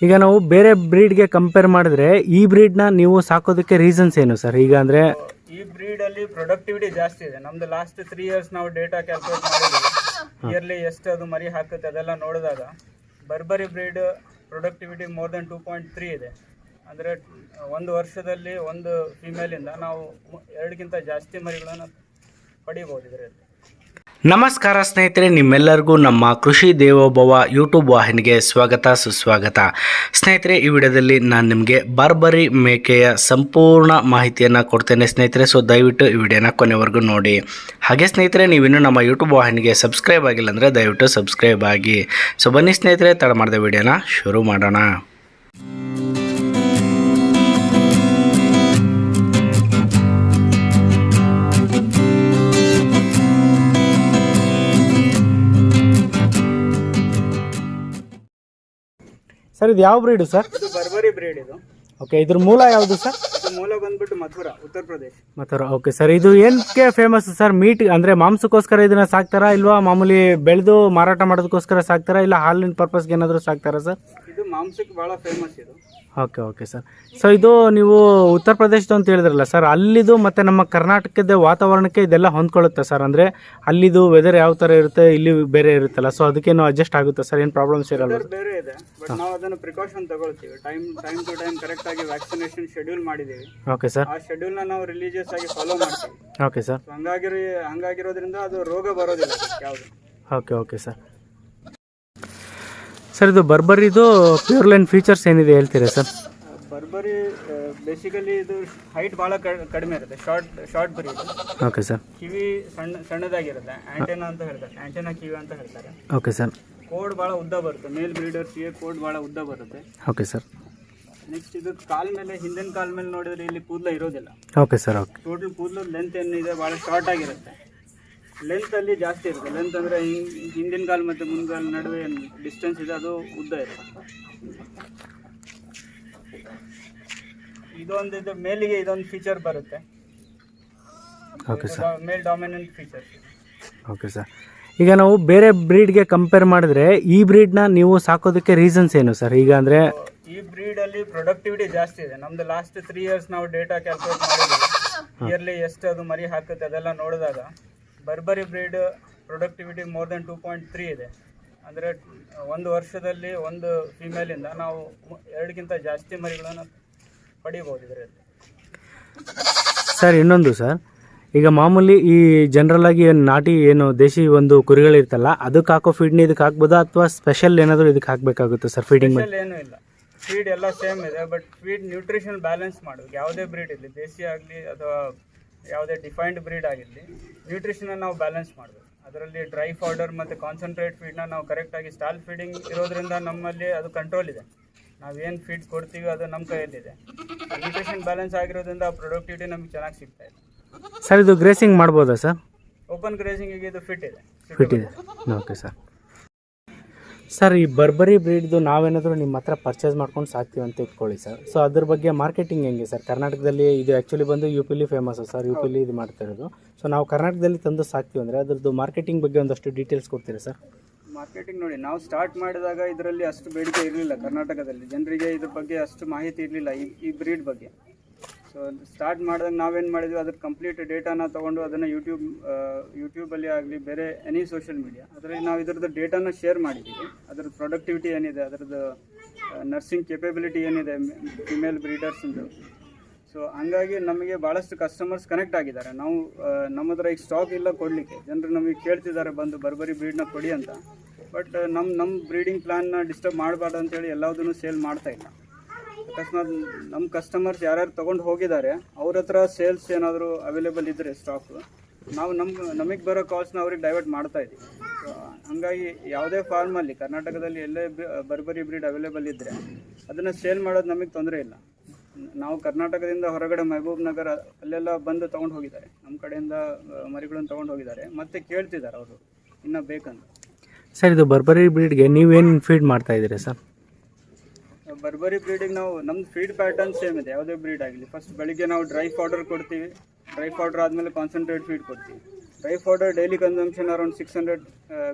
ಈಗ ನಾವು ಬೇರೆ ಬ್ರೀಡ್ಗೆ ಕಂಪೇರ್ ಮಾಡಿದ್ರೆ ಈ ಬ್ರೀಡ್ನ ನೀವು ಸಾಕೋದಕ್ಕೆ ರೀಸನ್ಸ್ ಏನು ಸರ್? ಈಗ ಅಂದರೆ ಈ ಬ್ರೀಡಲ್ಲಿ ಪ್ರೊಡಕ್ಟಿವಿಟಿ ಜಾಸ್ತಿ ಇದೆ. ನಮ್ದು ಲಾಸ್ಟ್ 3 ಇಯರ್ಸ್ ನಾವು ಡೇಟಾ ಕ್ಯಾಲ್ಕುಲೇಟ್ ಮಾಡಿದ್ದೀವಿ. ಇಯರ್ಲಿ ಎಷ್ಟು ಅದು ಮರಿ ಹಾಕುತ್ತೆ ಅದೆಲ್ಲ ನೋಡಿದಾಗ ಬರ್ಬರಿ ಬ್ರೀಡ್ ಪ್ರೊಡಕ್ಟಿವಿಟಿ ಮೋರ್ ದೆನ್ 2.3 ಇದೆ. ಅಂದರೆ ಒಂದು ವರ್ಷದಲ್ಲಿ ಒಂದು ಫಿಮೇಲಿಂದ ನಾವು 2ಗಿಂತ ಜಾಸ್ತಿ ಮರಿಗಳನ್ನು ಪಡಿಬೋದು ಇದರಲ್ಲಿ. ನಮಸ್ಕಾರ ಸ್ನೇಹಿತರೆ, ನಿಮ್ಮೆಲ್ಲರಿಗೂ ನಮ್ಮ ಕೃಷಿ ದೇವೋಭವ ಯೂಟ್ಯೂಬ್ ವಾಹಿನಿಗೆ ಸ್ವಾಗತ ಸುಸ್ವಾಗತ. ಸ್ನೇಹಿತರೆ, ಈ ವಿಡಿಯೋದಲ್ಲಿ ನಾನು ನಿಮಗೆ ಬಾರ್ಬರಿ ಮೇಕೆಯ ಸಂಪೂರ್ಣ ಮಾಹಿತಿಯನ್ನು ಕೊಡ್ತೇನೆ ಸ್ನೇಹಿತರೆ. ಸೊ ದಯವಿಟ್ಟು ಈ ವಿಡಿಯೋನ ಕೊನೆವರೆಗೂ ನೋಡಿ. ಹಾಗೆ ಸ್ನೇಹಿತರೆ, ನೀವಿನ್ನೂ ನಮ್ಮ ಯೂಟ್ಯೂಬ್ ವಾಹಿನಿಗೆ ಸಬ್ಸ್ಕ್ರೈಬ್ ಆಗಿಲ್ಲ ಅಂದರೆ ದಯವಿಟ್ಟು ಸಬ್ಸ್ಕ್ರೈಬ್ ಆಗಿ. ಸೊ ಬನ್ನಿ ಸ್ನೇಹಿತರೆ, ತಡ ಮಾಡಿದ ವಿಡಿಯೋನ ಶುರು ಮಾಡೋಣ. ಸರ್, ಇದು ಯಾವ ಬ್ರೀಡು ಸರ್? ಇದು ಬರ್ಬರಿ ಬ್ರೀಡ್. ಇದು ಓಕೆ. ಇದ್ರ ಮೂಲ ಯಾವುದು ಸರ್? ಇದು ಮೂಲ ಬಂದ್ಬಿಟ್ಟು ಮಥುರಾ, ಉತ್ತರ ಪ್ರದೇಶ. ಮಥುರಾ. ಓಕೆ ಸರ್, ಇದು ಏನಕ್ಕೆ ಫೇಮಸ್ ಸರ್? ಮೀಟ್ ಅಂದರೆ ಮಾಂಸಕ್ಕೋಸ್ಕರ ಇದನ್ನ ಸಾಕ್ತಾರಾ, ಇಲ್ವಾ ಮಾಮೂಲಿ ಬೆಳೆದು ಮಾರಾಟ ಮಾಡೋದಕ್ಕೋಸ್ಕರ ಸಾಕ್ತಾರಾ, ಇಲ್ಲ ಹಾಲಿನ ಪರ್ಪಸ್ಗೆ ಏನಾದರೂ ಸಾಕ್ತಾರಾ ಸರ್? ಇದು ಮಾಂಸಕ್ಕೆ ಭಾಳ ಫೇಮಸ್ ಇದು. Okay okay sir. ಸೊ ಇದು ನೀವು ಉತ್ತರ ಪ್ರದೇಶದ ಅಂತ ಹೇಳಿದ್ರಲ್ಲ ಸರ್, ಅಲ್ಲಿದು ಮತ್ತು ನಮ್ಮ ಕರ್ನಾಟಕದ ವಾತಾವರಣಕ್ಕೆ ಇದೆಲ್ಲ ಹೊಂದ್ಕೊಳ್ಳುತ್ತೆ ಸರ್? ಅಂದರೆ ಅಲ್ಲಿದು ವೆದರ್ ಯಾವ ಥರ ಇರುತ್ತೆ, ಇಲ್ಲಿ ಬೇರೆ ಇರುತ್ತಲ್ಲ, ಸೊ ಅದಕ್ಕೇನು ಅಡ್ಜಸ್ಟ್ ಆಗುತ್ತೆ ಸರ್? ಏನು ಪ್ರಾಬ್ಲಮ್ಸ್ ಇರಲ್ಲ? ಬೇರೆ ಇದೆ, ಬಟ್ ನಾವು ಅದನ್ನು ಪ್ರಿಕಾಷನ್ ತಗೊಳ್ತೀವಿ. ಟೈಮ್ ಟು ಟೈಮ್ ಕರೆಕ್ಟ್ ಆಗಿ ವ್ಯಾಕ್ಸಿನೇಷನ್ ಶೆಡ್ಯೂಲ್ ಮಾಡಿದ್ದೀವಿ. Okay sir. ಆ ಶೆಡ್ಯೂಲ್ನ ನಾವು ರಿಲೀಜಿಯಸ್ ಆಗಿ ಫಾಲೋ ಮಾಡ್ತೀವಿ. Okay sir. ಹಂಗಾಗಿರೋದ್ರಿಂದ ಅದು ರೋಗ ಬರೋದಿಲ್ಲ ಯಾವುದು. Okay okay sir. ಸರ್, ಇದು ಬರ್ಬರಿದು ಪ್ಯೂರ್ ಲೈನ್ ಫೀಚರ್ಸ್ ಏನಿದೆ ಹೇಳ್ತೀರಾ ಸರ್? ಬರ್ಬರಿ ಬೇಸಿಕಲಿ ಇದು ಹೈಟ್ ಭಾಳ ಕಡಿಮೆ ಇರುತ್ತೆ, ಶಾರ್ಟ್ ಬ್ರೀಡ್. Okay sir. ಕಿವಿ ಸಣ್ಣದಾಗಿರುತ್ತೆ, ಆಂಟೆನಾ ಅಂತ ಹೇಳ್ತಾರೆ, ಆಂಟೆನಾ ಕಿವಿ ಅಂತ ಹೇಳ್ತಾರೆ. Okay sir. ಕೋಡ್ ಭಾಳ ಉದ್ದ ಬರುತ್ತೆ, ಮೇಲ್ ಬ್ರೀಡರ್ಸ್ಗೆ ಕೋಡ್ ಭಾಳ ಉದ್ದ ಬರುತ್ತೆ. Okay sir. ನೆಕ್ಸ್ಟ್ ಇದು ಕಾಲ್ ಮೇಲೆ, ಹಿಂದಿನ ಕಾಲ್ ಮೇಲೆ ನೋಡಿದ್ರೆ ಇಲ್ಲಿ ಕೂದಲ ಇರೋದಿಲ್ಲ. Okay sir. ಓಕೆ. ಟೋಟಲ್ ಕೂದಲು ಲೆಂತ್ ಏನಿದೆ ಭಾಳ ಶಾರ್ಟ್ ಆಗಿರುತ್ತೆ. ಲೆಂತ್ ಅಲ್ಲಿ ಜಾಸ್ತಿ ಇರುತ್ತೆ. ಲೆಂತ್ ಅಂದರೆ ಹಿಂದಿನ ಕಾಲು ಮತ್ತು ಮುಂದಿನ ಕಾಲು ನಡುವೆ ಡಿಸ್ಟೆನ್ಸ್ ಇದೆ, ಅದು ಉದ್ದ ಇರುತ್ತೆ. ಇದೊಂದು ಮೇಲಿಗೆ ಇದೊಂದು ಫೀಚರ್ ಬರುತ್ತೆ. Okay sir. Male dominant feature. Okay sir. ಈಗ ನಾವು ಬೇರೆ ಬ್ರೀಡ್ಗೆ ಕಂಪೇರ್ ಮಾಡಿದ್ರೆ ಈ ಬ್ರೀಡ್ನ ನೀವು ಸಾಕೋದಕ್ಕೆ ರೀಸನ್ಸ್ ಏನು ಸರ್? ಈಗ ಅಂದರೆ ಈ ಬ್ರೀಡಲ್ಲಿ ಪ್ರೊಡಕ್ಟಿವಿಟಿ ಜಾಸ್ತಿ ಇದೆ. ನಮ್ದು ಲಾಸ್ಟ್ 3 ಇಯರ್ಸ್ ನಾವು ಡೇಟಾ ಕ್ಯಾಲ್ಕುಲೇಟ್ ಮಾಡಿದ್ದೀವಿ. ಇಯರ್ಲಿ ಎಷ್ಟು ಅದು ಮರಿ ಹಾಕುತ್ತೆ ಅದೆಲ್ಲ ನೋಡಿದಾಗ ಬರ್ಬರಿ ಬ್ರೀಡ್ ಪ್ರೊಡಕ್ಟಿವಿಟಿ ಮೋರ್ ದೆನ್ 2.3 ಇದೆ. ಅಂದರೆ ಒಂದು ವರ್ಷದಲ್ಲಿ ಒಂದು ಫಿಮೇಲಿಂದ ನಾವು 2ಗಿಂತ ಜಾಸ್ತಿ ಮರಿಗಳನ್ನು ಪಡಿಬೋದು ಇದರಲ್ಲಿ. ಸರ್, ಇನ್ನೊಂದು ಸರ್, ಈಗ ಮಾಮೂಲಿ ಈ ಜನರಲ್ ಆಗಿ ನಾಟಿ ಏನು ದೇಶಿ ಒಂದು ಕುರಿಗಳಿರ್ತಲ್ಲ, ಅದಕ್ಕೆ ಹಾಕೋ ಫೀಡ್ನ ಇದಕ್ಕೆ ಹಾಕ್ಬೋದಾ, ಅಥವಾ ಸ್ಪೆಷಲ್ ಏನಾದರೂ ಇದಕ್ಕೆ ಹಾಕಬೇಕಾಗುತ್ತೆ ಸರ್ ಫೀಡಿಂಗ್? ಏನೂ ಇಲ್ಲ, ಫೀಡ್ ಎಲ್ಲ ಸೇಮ್ ಇದೆ. ಬಟ್ ಫೀಡ್ ನ್ಯೂಟ್ರಿಷನ್ ಬ್ಯಾಲೆನ್ಸ್ ಮಾಡೋದು, ಯಾವುದೇ ಬ್ರೀಡ್ ಇರಲಿ, ದೇಶಿ ಆಗಲಿ ಅಥವಾ ಯಾವುದೇ ಡಿಫೈನ್ಡ್ ಬ್ರೀಡ್ ಆಗಿರಲಿ, ನ್ಯೂಟ್ರಿಷನ್ನ ನಾವು ಬ್ಯಾಲೆನ್ಸ್ ಮಾಡಬೇಕು. ಅದರಲ್ಲಿ ಡ್ರೈ ಪೌಡರ್ ಮತ್ತು ಕಾನ್ಸಂಟ್ರೇಟ್ ಫೀಡ್ನ ನಾವು ಕರೆಕ್ಟಾಗಿ ಸ್ಟಾಲ್ ಫೀಡಿಂಗ್ ಇರೋದ್ರಿಂದ ನಮ್ಮಲ್ಲಿ ಅದು ಕಂಟ್ರೋಲ್ ಇದೆ. ನಾವೇನು ಫೀಡ್ ಕೊಡ್ತೀವಿ ಅದು ನಮ್ಮ ಕೈಯಲ್ಲಿದೆ. ನ್ಯೂಟ್ರಿಷನ್ ಬ್ಯಾಲೆನ್ಸ್ ಆಗಿರೋದ್ರಿಂದ ಆ ಪ್ರೊಡಕ್ಟಿವಿಟಿ ನಮಗೆ ಚೆನ್ನಾಗಿ ಸಿಗ್ತಾ ಇದೆ. ಸರ್, ಇದು ಗ್ರೇಸಿಂಗ್ ಮಾಡ್ಬೋದಾ ಸರ್? ಓಪನ್ ಗ್ರೇಸಿಂಗಿಗೆ ಇದು ಫಿಟ್ ಇದೆ. Okay sir. ಸರ್, ಈ ಬರ್ಬರಿ ಬ್ರೀಡ್ದು ನಾವೇನಾದರೂ ನಿಮ್ಮ ಹತ್ರ ಪರ್ಚೇಸ್ ಮಾಡ್ಕೊಂಡು ಸಾಕ್ತೀವಿ ಅಂತ ಇಟ್ಕೊಳ್ಳಿ ಸರ್. ಸೊ ಅದ್ರ ಬಗ್ಗೆ ಮಾರ್ಕೆಟಿಂಗ್ ಹೆಂಗೆ ಸರ್? ಕರ್ನಾಟಕದಲ್ಲಿ ಇದು ಆ್ಯಕ್ಚುಲಿ ಬಂದು ಯು ಪಿಲಿ ಫೇಮಸ್ಸು ಸರ್, ಯು ಪಿಲಿ ಇದು ಮಾಡ್ತಾ ಇರೋದು. ಸೊ ನಾವು ಕರ್ನಾಟಕದಲ್ಲಿ ತಂದು ಸಾಕ್ತೀವಿ ಅಂದರೆ ಅದ್ರದ್ದು ಮಾರ್ಕೆಟಿಂಗ್ ಬಗ್ಗೆ ಒಂದಷ್ಟು ಡೀಟೇಲ್ಸ್ ಕೊಡ್ತೀರಾ ಸರ್? ಮಾರ್ಕೆಟಿಂಗ್ ನೋಡಿ, ನಾವು ಸ್ಟಾರ್ಟ್ ಮಾಡಿದಾಗ ಇದರಲ್ಲಿ ಅಷ್ಟು ಬೇಡಿಕೆ ಇರಲಿಲ್ಲ. ಕರ್ನಾಟಕದಲ್ಲಿ ಜನರಿಗೆ ಇದ್ರ ಬಗ್ಗೆ ಅಷ್ಟು ಮಾಹಿತಿ ಇರಲಿಲ್ಲ, ಈ ಬ್ರೀಡ್ ಬಗ್ಗೆ. ಸೊ ಸ್ಟಾರ್ಟ್ ಮಾಡಿದಾಗ ನಾವೇನು ಮಾಡಿದ್ವಿ, ಅದ್ರ ಕಂಪ್ಲೀಟ್ ಡೇಟಾನ ತೊಗೊಂಡು ಅದನ್ನು ಯೂಟ್ಯೂಬಲ್ಲಿ ಆಗಲಿ ಬೇರೆ ಎನಿ ಸೋಷಿಯಲ್ ಮೀಡಿಯಾ ಅದರಲ್ಲಿ ನಾವು ಇದ್ರದ್ದು ಡೇಟಾನ ಶೇರ್ ಮಾಡಿದ್ದೀವಿ. ಅದ್ರದ್ದು ಪ್ರೊಡಕ್ಟಿವಿಟಿ ಏನಿದೆ, ಅದರದ್ದು ನರ್ಸಿಂಗ್ ಕೆಪಬಿಲಿಟಿ ಏನಿದೆ ಫಿಮೇಲ್ ಬ್ರೀಡರ್ಸಿಂದು. ಸೊ ಹಂಗಾಗಿ ನಮಗೆ ಭಾಳಷ್ಟು ಕಸ್ಟಮರ್ಸ್ ಕನೆಕ್ಟ್ ಆಗಿದ್ದಾರೆ. ನಾವು ನಮ್ಮ ಹತ್ರ ಈಗ ಸ್ಟಾಕ್ ಇಲ್ಲ ಕೊಡಲಿಕ್ಕೆ, ಜನರು ನಮಗೆ ಕೇಳ್ತಿದ್ದಾರೆ ಬಂದು ಬರ್ಬರಿ ಬ್ರೀಡ್ನ ಕೊಡಿ ಅಂತ. ಬಟ್ ನಮ್ಮ ಬ್ರೀಡಿಂಗ್ ಪ್ಲಾನ್ನ ಡಿಸ್ಟರ್ಬ್ ಮಾಡಬಾರ್ದು ಅಂತೇಳಿ ಎಲ್ಲದನ್ನು ಸೇಲ್ ಮಾಡ್ತಾಯಿಲ್ಲ. ಅಕಸ್ಮಾತ್ ನಮ್ಮ ಕಸ್ಟಮರ್ಸ್ ಯಾರ್ಯಾರು ತೊಗೊಂಡು ಹೋಗಿದ್ದಾರೆ ಅವ್ರ ಹತ್ರ ಸೇಲ್ಸ್ ಏನಾದರೂ ಅವೈಲೇಬಲ್ ಇದ್ದರೆ ಸ್ಟಾಕು, ನಾವು ನಮಗೆ ಬರೋ ಕಾಲ್ಸ್ನ ಅವ್ರಿಗೆ ಡೈವರ್ಟ್ ಮಾಡ್ತಾಯಿದ್ದೀವಿ. ಸೊ ಹಂಗಾಗಿ ಯಾವುದೇ ಫಾರ್ಮಲ್ಲಿ ಕರ್ನಾಟಕದಲ್ಲಿ ಎಲ್ಲೇ ಬರ್ಬರಿ ಬ್ರೀಡ್ ಅವೈಲೇಬಲ್ ಇದ್ದರೆ ಅದನ್ನು ಸೇಲ್ ಮಾಡೋದು ನಮಗೆ ತೊಂದರೆ ಇಲ್ಲ. ನಾವು ಕರ್ನಾಟಕದಿಂದ ಹೊರಗಡೆ ಮಹಬೂಬ್ ನಗರ ಅಲ್ಲೆಲ್ಲ ಬಂದು ತೊಗೊಂಡು ಹೋಗಿದ್ದಾರೆ, ನಮ್ಮ ಕಡೆಯಿಂದ ಮರಿಗಳನ್ನು ತೊಗೊಂಡು ಹೋಗಿದ್ದಾರೆ, ಮತ್ತೆ ಕೇಳ್ತಿದ್ದಾರೆ ಅವರು ಇನ್ನೂ ಬೇಕಂತ. ಸರ್, ಇದು ಬರ್ಬರಿ ಬ್ರೀಡ್ಗೆ ನೀವೇನು ಫೀಡ್ ಮಾಡ್ತಾ ಇದ್ದೀರಿ ಸರ್? ಬರ್ಬರಿ ಬ್ರೀಡಿಗೆ ನಾವು ನಮ್ದು ಫೀಡ್ ಪ್ಯಾಟರ್ನ್ ಸೇಮ್ ಇದೆ, ಯಾವುದೇ ಬ್ರೀಡ್ ಆಗಲಿ. ಫಸ್ಟ್ ಬೆಳಿಗ್ಗೆ ನಾವು ಡ್ರೈ ಪೌಡರ್ ಕೊಡ್ತೀವಿ, ಡ್ರೈ ಪೌಡರ್ ಆದಮೇಲೆ ಕಾನ್ಸಂಟ್ರೇಟ್ ಫೀಡ್ ಕೊಡ್ತೀವಿ. Dry powder daily consumption around 600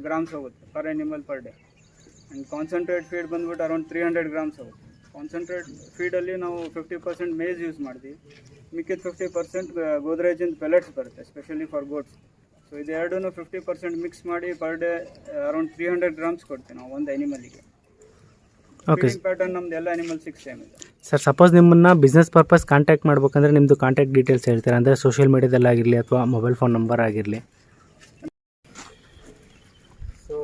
grams ಹೋಗುತ್ತೆ per animal per day. And concentrate feed ಬಂದ್ಬಿಟ್ಟು ಅರೌಂಡ್ 300 ಗ್ರಾಮ್ಸ್ ಆಗುತ್ತೆ. ಕಾನ್ಸಂಟ್ರೇಟ್ ಫೀಡಲ್ಲಿ ನಾವು 50% ಮೇಜ್ ಯೂಸ್ ಮಾಡ್ತೀವಿ, ಮಿಕ್ಕಿದ 50% ಗೋದ್ರೇಜಿಂದ ಪೆಲೆಟ್ಸ್ ಬರುತ್ತೆ, ಎಸ್ಪೆಷಲಿ ಫಾರ್ ಗೋಟ್ಸ್. ಸೊ ಇದೆರಡೂ 50% ಮಿಕ್ಸ್ ಮಾಡಿ ಪರ್ ಡೇ ಅರೌಂಡ್ 300 ಗ್ರಾಮ್ಸ್ ಕೊಡ್ತೀವಿ ನಾವು ಒಂದು ಆ್ಯನಿಮಲಿಗೆ. ಫೀಡಿಂಗ್ ಪ್ಯಾಟರ್ನ್ ನಮ್ದು ಎಲ್ಲ ಆ್ಯನಿಮಲ್ಸಿಗೆ ಸೇಮ್ ಇದೆ. ಸರ್, ಸಪೋಸ್ ನಿಮ್ಮನ್ನು ಬಿಸ್ನೆಸ್ ಪರ್ಪಸ್ ಕಾಂಟ್ಯಾಕ್ಟ್ ಮಾಡ್ಬೇಕಂದ್ರೆ ನಿಮ್ಮದು ಕಾಂಟ್ಯಾಕ್ಟ್ ಡೀಟೇಲ್ಸ್ ಹೇಳ್ತೀರಾ? ಅಂದರೆ ಸೋಷಿಯಲ್ ಮೀಡಿಯಾದಲ್ಲಾಗಿರಲಿ ಅಥವಾ ಮೊಬೈಲ್ ಫೋನ್ ನಂಬರ್ ಆಗಿರಲಿ. ಸೊ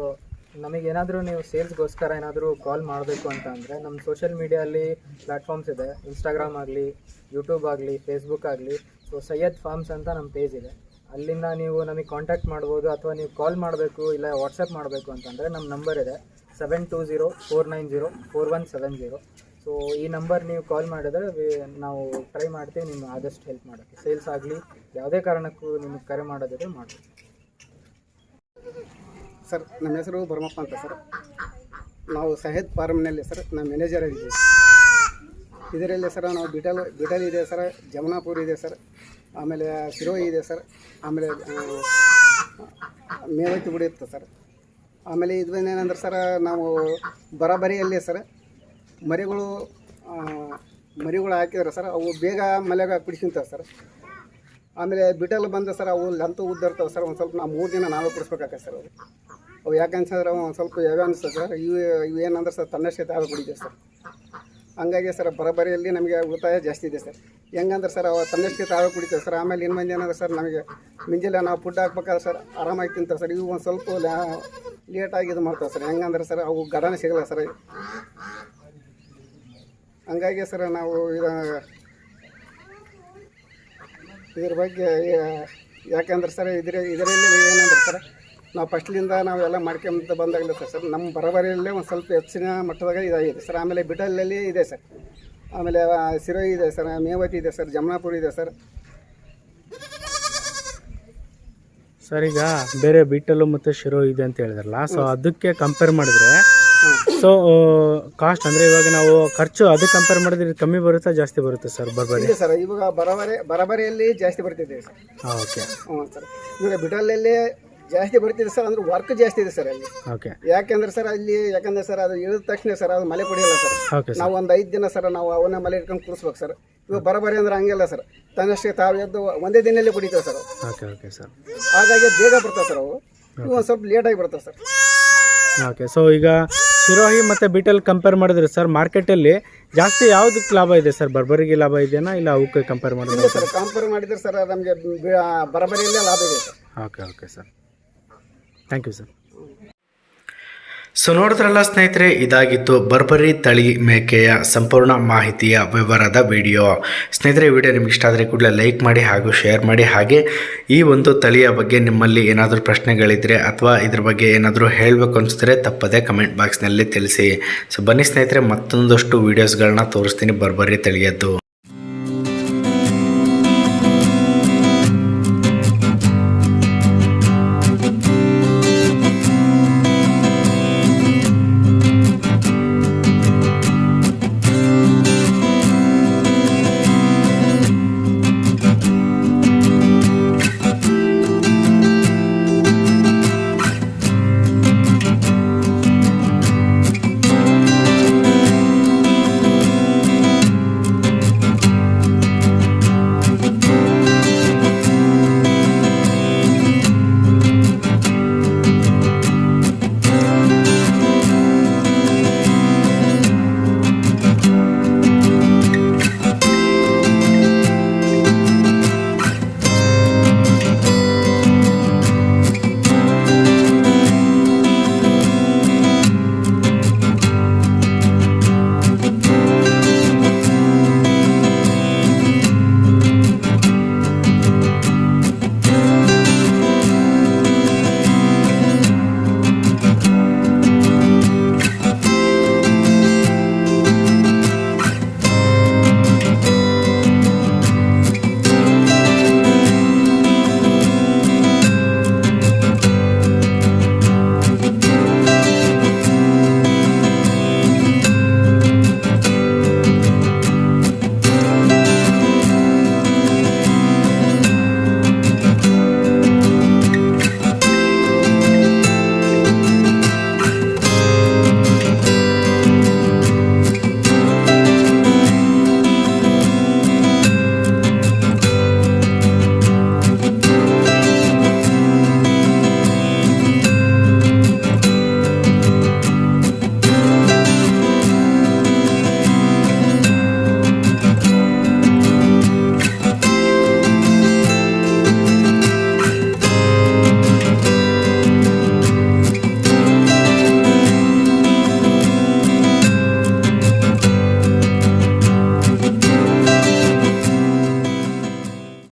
ನಮಗೇನಾದರೂ ನೀವು ಸೇಲ್ಸ್ಗೋಸ್ಕರ ಏನಾದರೂ ಕಾಲ್ ಮಾಡಬೇಕು ಅಂತ ಅಂದರೆ ನಮ್ಮ ಸೋಷಿಯಲ್ ಮೀಡಿಯಲ್ಲಿ ಪ್ಲ್ಯಾಟ್ಫಾರ್ಮ್ಸ್ ಇದೆ. ಇನ್ಸ್ಟಾಗ್ರಾಮ್ ಆಗಲಿ, ಯೂಟ್ಯೂಬ್ ಆಗಲಿ, ಫೇಸ್ಬುಕ್ ಆಗಲಿ. ಸೊ ಸೈಯದ್ ಫಾರ್ಮ್ಸ್ ಅಂತ ನಮ್ಮ ಪೇಜ್ ಇದೆ, ಅಲ್ಲಿಂದ ನೀವು ನಮಗೆ ಕಾಂಟ್ಯಾಕ್ಟ್ ಮಾಡ್ಬೋದು. ಅಥವಾ ನೀವು ಕಾಲ್ ಮಾಡಬೇಕು ಇಲ್ಲ ವಾಟ್ಸಪ್ ಮಾಡಬೇಕು ಅಂತಂದರೆ ನಮ್ಮ ನಂಬರ್ ಇದೆ 7204904170. ಸೊ ಈ ನಂಬರ್ ನೀವು ಕಾಲ್ ಮಾಡಿದರೆ ನಾವು ಟ್ರೈ ಮಾಡ್ತೀವಿ ನಿಮ್ಮ ಆದಷ್ಟು ಹೆಲ್ಪ್ ಮಾಡೋಕ್ಕೆ. ಸೇಲ್ಸ್ ಆಗಲಿ ಯಾವುದೇ ಕಾರಣಕ್ಕೂ ನಿಮಗೆ ಕರೆ ಮಾಡೋದಿದ್ರೆ ಮಾಡಿ. ಸರ್, ನಮ್ಮ ಹೆಸರು ಭರಮಪ್ಪ ಅಂತ ಸರ್. ನಾವು ಸಹೇದ್ ಫಾರ್ಮ್ನಲ್ಲಿ ಸರ್ ನಮ್ಮ ಮ್ಯಾನೇಜರ್ ಆಗಿದ್ದೀವಿ. ಇದರಲ್ಲಿ ಸರ್ ನಾವು ಬಿಟಲ್ ಇದೆ ಸರ್, ಜಮನಾಪುರ್ ಇದೆ ಸರ್, ಆಮೇಲೆ ಸಿರೋಯಿ ಇದೆ ಸರ್, ಆಮೇಲೆ ಮೇವತಿ ಗುಡಿ ಇತ್ತು ಸರ್. ಆಮೇಲೆ ಏನಂದ್ರೆ ಸರ್ ನಾವು ಬರಬರಿಯಲ್ಲಿ ಸರ್ ಮರಿಗಳು ಹಾಕಿದ್ರೆ ಸರ್ ಅವು ಬೇಗ ಮಲೆಗೆ ಕುಡಿಸ್ಕೊಂತಾವೆ ಸರ್. ಆಮೇಲೆ ಬಿಟಲ್ ಬಂದು ಸರ್ ಅವು ಲಂತು ಉದ್ದಿರ್ತಾವೆ ಸರ್. ಒಂದು ಸ್ವಲ್ಪ ನಾವು 3 ದಿನ ನಾವೇ ಕುಡಿಸ್ಬೇಕಾಗತ್ತೆ ಸರ್ ಅವು ಯಾಕಂತಂದ್ರೆ ಒಂದು ಸ್ವಲ್ಪ ಯಾವ್ಯಾವ ಅನಿಸ್ತದೆ ಸರ್. ಇವು ಏನಂದ್ರೆ ಸರ್ ತನ್ನಷ್ಟೇ ತಾವೇ ಕುಡಿತೀವಿ ಸರ್. ಹಂಗಾಗಿ ಸರ್ ಬರಬರಿಯಲ್ಲಿ ನಮಗೆ ಉಳಿತಾಯ ಜಾಸ್ತಿ ಇದೆ ಸರ್. ಹೆಂಗಂದ್ರೆ ಸರ್ ಅವು ತನ್ನಷ್ಟೇ ತಾವೇ ಕುಡಿತೇವೆ ಸರ್. ಆಮೇಲೆ ಇನ್ನು ಮಂದಿ ಏನಂದ್ರೆ ಸರ್ ನಮಗೆ ಮುಂಜಾನೆ ನಾವು ಫುಡ್ ಹಾಕ್ಬೇಕಾದ್ರೆ ಸರ್ ಆರಾಮಾಗಿ ತಿಂತಾರೆ ಸರ್. ಇವು ಒಂದು ಸ್ವಲ್ಪ ಲೇಟಾಗಿ ಇದು ಮಾಡ್ತಾವೆ ಸರ್. ಹೆಂಗಂದ್ರೆ ಸರ್ ಅವು ಗಡನೇ ಸಿಗಲ್ಲ ಸರ್. ಹಂಗಾಗಿ ಸರ್ ನಾವು ಇದ್ರ ಬಗ್ಗೆ ಯಾಕೆಂದ್ರೆ ಸರ್ ಇದರಲ್ಲಿ ಏನಂದ್ರೆ ಸರ್ ನಾವು ಫಸ್ಟ್ಲಿಂದ ನಾವೆಲ್ಲ ಮಾಡ್ಕೊಂತ ಬಂದಾಗಲೇ ಸರ್ ನಮ್ಮ ಬರಬರಿಯಲ್ಲೇ ಒಂದು ಸ್ವಲ್ಪ ಹೆಚ್ಚಿನ ಮಟ್ಟದಾಗ ಇದಾಗಿದೆ ಸರ್. ಆಮೇಲೆ ಬಿಟಲಲ್ಲಿ ಇದೆ ಸರ್, ಆಮೇಲೆ ಸಿರೋಯಿ ಇದೆ ಸರ್, ಮೇವತಿ ಇದೆ ಸರ್, ಜಮನಾಪುರ ಇದೆ ಸರ್. ಸರ್, ಈಗ ಬೇರೆ ಬಿಟಲು ಮತ್ತು ಶಿರೋ ಇದೆ ಅಂತ ಹೇಳಿದ್ರಲ್ಲ, ಸೊ ಅದಕ್ಕೆ ಕಂಪೇರ್ ಮಾಡಿದ್ರೆ ಸೊ ಕಾಸ್ಟ್ ಅಂದರೆ ಇವಾಗ ನಾವು ಖರ್ಚು ಅದಕ್ಕೆ ಕಂಪೇರ್ ಮಾಡಿದ್ರೆ ಕಮ್ಮಿ ಬರುತ್ತಾ ಜಾಸ್ತಿ ಬರುತ್ತೆ ಸರ್ ಬರಬರಿ? ಇದೆ ಸರ್, ಇವಾಗ ಬರಬರಿಯಲ್ಲಿ ಜಾಸ್ತಿ ಬರ್ತಿದೆ ಸರ್. ಓಕೆ. ಹ್ಞೂ ಸರ್, ಇವಾಗ ಬಿಟಲಲ್ಲಿ ಜಾಸ್ತಿ ಬರ್ತಿದೆ ಸರ್. ಅಂದ್ರೆ ವರ್ಕ್ ಜಾಸ್ತಿ ಇದೆ ಸರ್ ಅಲ್ಲಿ. ಓಕೆ. ಯಾಕೆಂದ್ರೆ ಸರ್ ಸರ್ ಅದು ಇಳಿದ ತಕ್ಷಣ ಸರ್ ಅದು ಮಲೆ ಕುಡಿಯಲ್ಲ ಸರ್. ನಾವು ಒಂದು 5 ದಿನ ಸರ್ ನಾವು ಅವನ್ನ ಮಲೆ ಇಟ್ಕೊಂಡು ಕುಡಿಸ್ಬೇಕು ಸರ್. ಇವಾಗ ಬರಬರಿ ಅಂದ್ರೆ ಹಂಗೆಲ್ಲ ಸರ್, ತನ್ನಷ್ಟೇ ತಾವು ಎದ್ದು ಒಂದೇ ದಿನದಲ್ಲಿ ಕುಡಿತೇವೆ ಸರ್. Okay okay sir. ಹಾಗಾಗಿ ಬೇಗ ಬರ್ತಾವೆ ಸರ್ ಅವು. ಇವು ಒಂದು ಸ್ವಲ್ಪ ಲೇಟಾಗಿ ಬರ್ತವೆ ಸರ್. ಓಕೆ. ಸೊ ಈಗ ಶಿರೋಹಿ ಮತ್ತು ಬಿಟಲ್ ಕಂಪೇರ್ ಮಾಡಿದ್ರೆ ಸರ್ ಮಾರ್ಕೆಟಲ್ಲಿ ಜಾಸ್ತಿ ಯಾವುದಕ್ಕೆ ಲಾಭ ಇದೆ ಸರ್? ಬರಬರಿಗೆ ಲಾಭ ಇದೆಯಾ ಇಲ್ಲ ಅವಕ್ಕೆ ಕಂಪೇರ್ ಮಾಡಿದ್ರೆ? ಸರ್ ಕಂಪೇರ್ ಮಾಡಿದ್ರೆ ಸರ್ ನಮಗೆ ಬರಬರಿಯಲ್ಲೇ ಲಾಭ ಇದೆ sir. Okay okay sir, thank you sir. So ನೋಡಿದ್ರಲ್ಲ ಸ್ನೇಹಿತರೆ, ಇದಾಗಿತ್ತು ಬರ್ಬರಿ ತಳಿ ಮೇಕೆಯ ಸಂಪೂರ್ಣ ಮಾಹಿತಿಯ ವಿವರದ ವಿಡಿಯೋ. ಸ್ನೇಹಿತರೆ, ವಿಡಿಯೋ ನಿಮ್ಗೆ ಇಷ್ಟ ಆದರೆ ಕೂಡಲೇ ಲೈಕ್ ಮಾಡಿ ಹಾಗೂ ಶೇರ್ ಮಾಡಿ. ಹಾಗೆ ಈ ಒಂದು ತಳಿಯ ಬಗ್ಗೆ ನಿಮ್ಮಲ್ಲಿ ಏನಾದರೂ ಪ್ರಶ್ನೆಗಳಿದ್ದರೆ ಅಥವಾ ಇದ್ರ ಬಗ್ಗೆ ಏನಾದರೂ ಹೇಳಬೇಕು ಅನಿಸಿದ್ರೆ ತಪ್ಪದೆ ಕಮೆಂಟ್ ಬಾಕ್ಸ್ನಲ್ಲಿ ತಿಳಿಸಿ. ಸೊ ಬನ್ನಿ ಸ್ನೇಹಿತರೆ, ಮತ್ತೊಂದಷ್ಟು ವೀಡಿಯೋಸ್ಗಳನ್ನ ತೋರಿಸ್ತೀನಿ ಬರ್ಬರಿ ತಳಿಯದ್ದು.